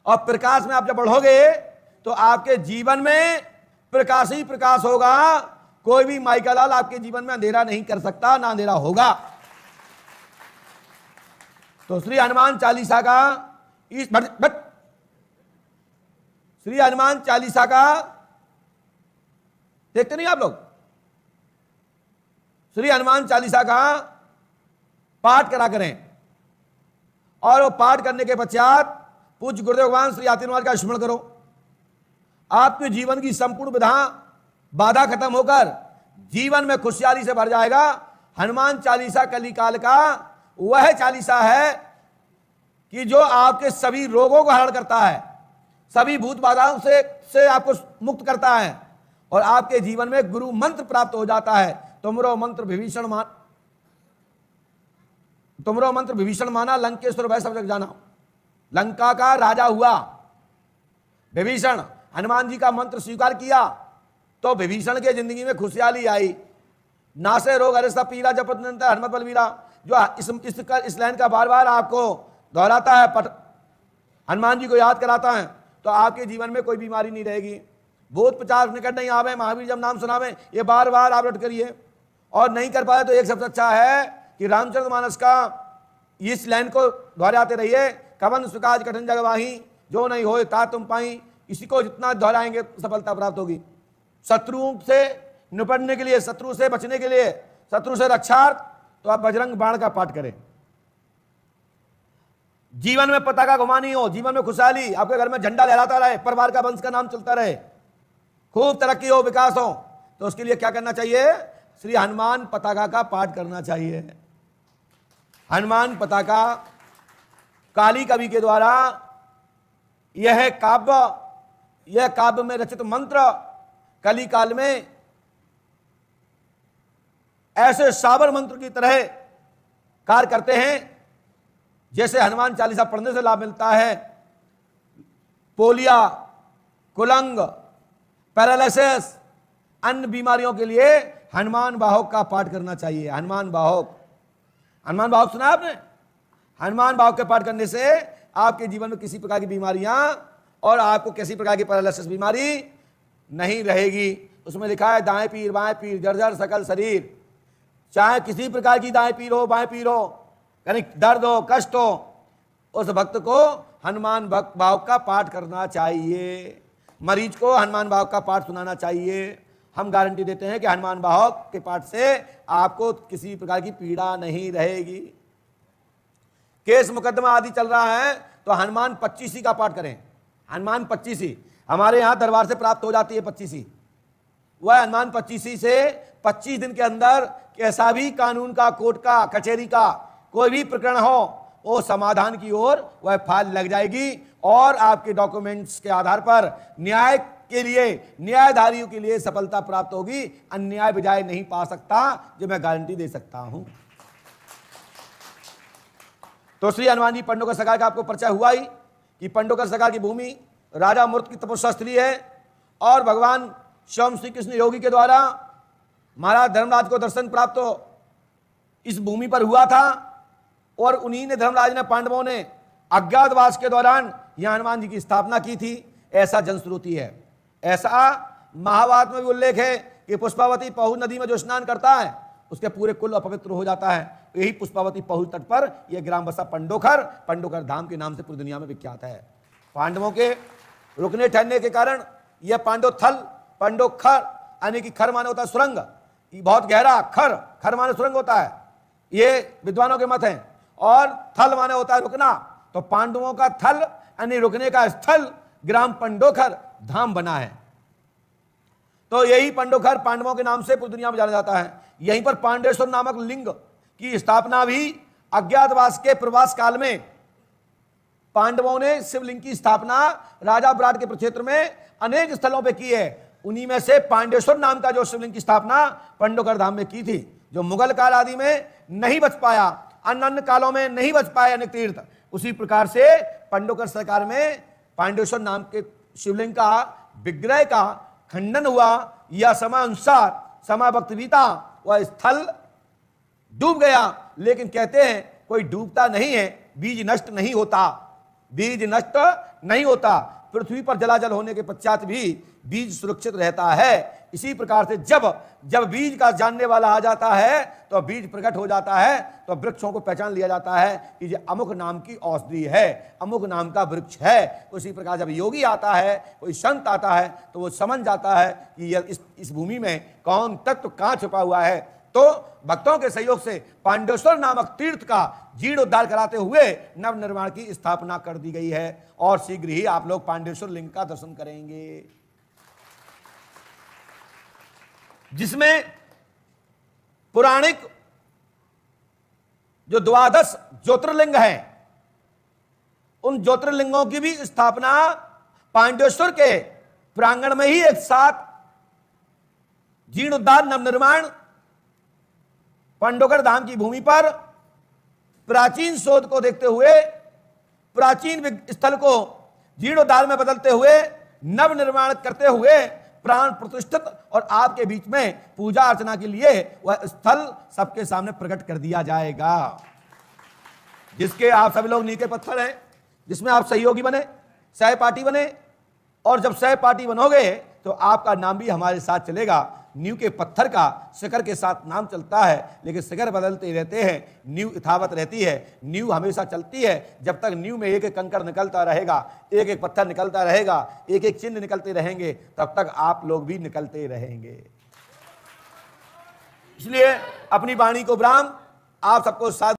और प्रकाश में आप जब बढ़ोगे तो आपके जीवन में प्रकाश ही प्रकाश होगा। कोई भी माइका लाल आपके जीवन में अंधेरा नहीं कर सकता, ना अंधेरा होगा। तो श्री हनुमान चालीसा का इस श्री हनुमान चालीसा का देखते नहीं आप लोग? श्री हनुमान चालीसा का पाठ करा करें, और वो पाठ करने के पश्चात पूज्य गुरुदेव भगवान श्री आतिनवाल का स्मरण करो। आपके जीवन की संपूर्ण बाधा खत्म होकर जीवन में खुशहाली से भर जाएगा। हनुमान चालीसा कलिकाल का वह चालीसा है कि जो आपके सभी रोगों को हरण करता है, सभी भूत बाधाओं से आपको मुक्त करता है, और आपके जीवन में गुरु मंत्र प्राप्त हो जाता है। तुमरो मंत्र विभीषण माना लंकेश्वर वह सब जग जाना। लंका का राजा हुआ विभीषण, हनुमान जी का मंत्र स्वीकार किया तो विभीषण के जिंदगी में खुशहाली आई। नासे रोग हरे सब पीरा जपत निरंतर हनुमत बलवीरा, जो इस लाइन का बार बार आपको दोहराता है, हनुमान जी को याद कराता है, तो आपके जीवन में कोई बीमारी नहीं रहेगी। भूत पिशाच निकट नहीं आवे, महावीर जब नाम सुनावे, ये बार बार आप रट करिए। और नहीं कर पाए तो एक सबसे अच्छा है कि रामचरितमानस का इस लाइन को दोहराते रहिए। कवन सुकाज कठिन जग वाही, जो नहीं होए ता तुम पाई। इसी को जितना दोहराएंगे सफलता प्राप्त होगी। शत्रुओं से निपटने के लिए, शत्रु से बचने के लिए, शत्रु से रक्षार्थ, तो आप बजरंग बाण का पाठ करें। जीवन में पताका घुमानी हो, जीवन में खुशहाली, आपके घर में झंडा लहराता रहे, परिवार का वंश का नाम चलता रहे, खूब तरक्की हो, विकास हो, तो उसके लिए क्या करना चाहिए? श्री हनुमान पताका का पाठ करना चाहिए। हनुमान पताका काली कवि के द्वारा यह काव्य में रचित मंत्र कली काल में ऐसे साबर मंत्र की तरह कार्य करते हैं जैसे हनुमान चालीसा पढ़ने से लाभ मिलता है। पोलिया, कुलंग, पैरालिसिस, अन्य बीमारियों के लिए हनुमान बाहुक का पाठ करना चाहिए। हनुमान बाहुक सुना आपने? हनुमान बाहुक के पाठ करने से आपके जीवन में किसी प्रकार की बीमारियां और आपको किसी प्रकार की पैरालिसिस बीमारी नहीं रहेगी। उसमें लिखा है दाएं पीर बाएं पीर जर्जर सकल शरीर, चाहे किसी प्रकार की दाएं पीर हो बाएं पीर हो, यानी दर्द हो कष्ट हो, उस भक्त को हनुमान बाहुक का पाठ करना चाहिए। मरीज को हनुमान बाहुक का पाठ सुनाना चाहिए। हम गारंटी देते हैं कि हनुमान बाहुक के पाठ से आपको किसी प्रकार की पीड़ा नहीं रहेगी। केस मुकदमा आदि चल रहा है तो हनुमान 25 का पाठ करें। हनुमान 25 हमारे यहाँ दरबार से प्राप्त हो जाती है। 25 वह हनुमान 25 से 25 दिन के अंदर कैसा भी कानून का, कोर्ट का, कचहरी का कोई भी प्रकरण हो, वो समाधान की ओर वह फाइल लग जाएगी और आपके डॉक्यूमेंट्स के आधार पर न्याय के लिए, न्यायधारियों के लिए सफलता प्राप्त होगी। अन्याय विजय नहीं पा सकता, जो मैं गारंटी दे सकता हूं। तो श्री हनुमान जी पंडोकर सरकार का आपको परिचय हुआ ही कि पंडोकर सरकार की भूमि राजा मूर्त की तपस्या स्थली है और भगवान स्वयं श्री कृष्ण योगी के द्वारा महाराज धर्मराज को दर्शन प्राप्त इस भूमि पर हुआ था और उन्हीं ने, धर्मराज ने, पांडवों ने अज्ञातवास के दौरान यहां हनुमान जी की स्थापना की थी, ऐसा जनश्रुति है। ऐसा महाभारत में भी उल्लेख है कि पुष्पावती पहु नदी में जो स्नान करता है उसके पूरे कुल अपवित्र हो जाता है। यही पुष्पावती पहु तट पर यह ग्राम बसा पंडोकर धाम के नाम से पूरी दुनिया में विख्यात है। पांडवों के रुकने ठहरने के कारण यह पंडोखर यानी कि खर माने होता है सुरंग, बहुत गहरा, खर माने सुरंग होता है, ये विद्वानों के मत हैं। और थल माने होता है रुकना, तो पांडवों का थल यानी रुकने का स्थल ग्राम पंडोखर धाम बना है। तो यही पंडोखर पांडवों के नाम से पूरी दुनिया में जाना जाता है। यहीं पर पांडेश्वर नामक लिंग की स्थापना भी अज्ञातवास के प्रवास काल में पांडवों ने शिवलिंग की स्थापना राजा विराट के प्रक्षेत्र में अनेक स्थलों पे की है। उन्हीं में से पांडेश्वर नाम का जो शिवलिंग की स्थापना पंडोकर धाम में की थी, जो मुगल काल आदि में नहीं बच पाया, अन्य कालों में नहीं बच पाए अनेक तीर्थ, उसी प्रकार से पंडोकर सरकार में पांडेश्वर नाम के शिवलिंग का विग्रह का खंडन हुआ। या समय अनुसार समय वक्त बीता, वह स्थल डूब गया, लेकिन कहते हैं कोई डूबता नहीं है, बीज नष्ट नहीं होता। बीज नष्ट नहीं होता। पृथ्वी पर जलाजल होने के पश्चात भी बीज सुरक्षित रहता है। इसी प्रकार से जब बीज का जानने वाला आ जाता है तो बीज प्रकट हो जाता है, तो वृक्षों को पहचान लिया जाता है कि ये अमुक नाम की औषधि है, अमुक नाम का वृक्ष है। उसी प्रकार जब योगी आता है, कोई संत आता है, तो वो समझ जाता है कि इस भूमि में कौन तत्व कहाँ छुपा हुआ है। तो भक्तों के सहयोग से पांडेश्वर नामक तीर्थ का जीर्णोद्धार कराते हुए नव निर्माण की स्थापना कर दी गई है और शीघ्र ही आप लोग पांडेश्वर लिंग का दर्शन करेंगे, जिसमें पौराणिक जो 12 ज्योतिर्लिंग हैं, उन ज्योतिर्लिंगों की भी स्थापना पांडेश्वर के प्रांगण में ही एक साथ जीर्णोद्धार नवनिर्माण पांडवगढ़ धाम की भूमि पर प्राचीन शोध को देखते हुए, प्राचीन स्थल को जीर्णोद्धार में बदलते हुए, नव निर्माण करते हुए प्राण प्रतिष्ठित और आपके बीच में पूजा अर्चना के लिए वह स्थल सबके सामने प्रकट कर दिया जाएगा, जिसके आप सभी लोग नींव के पत्थर हैं, जिसमें आप सहयोगी बने, सहपाठी बने। और जब सहपाठी बनोगे तो आपका नाम भी हमारे साथ चलेगा। नींव के पत्थर का शिखर के साथ नाम चलता है, लेकिन शिखर बदलते रहते हैं, नींव यथावत रहती है। नींव हमेशा चलती है। जब तक नींव में एक एक कंकड़ निकलता रहेगा, एक एक पत्थर निकलता रहेगा, एक एक चिन्ह निकलते रहेंगे, तब तक आप लोग भी निकलते रहेंगे। इसलिए अपनी वाणी को विराम, आप सबको साथ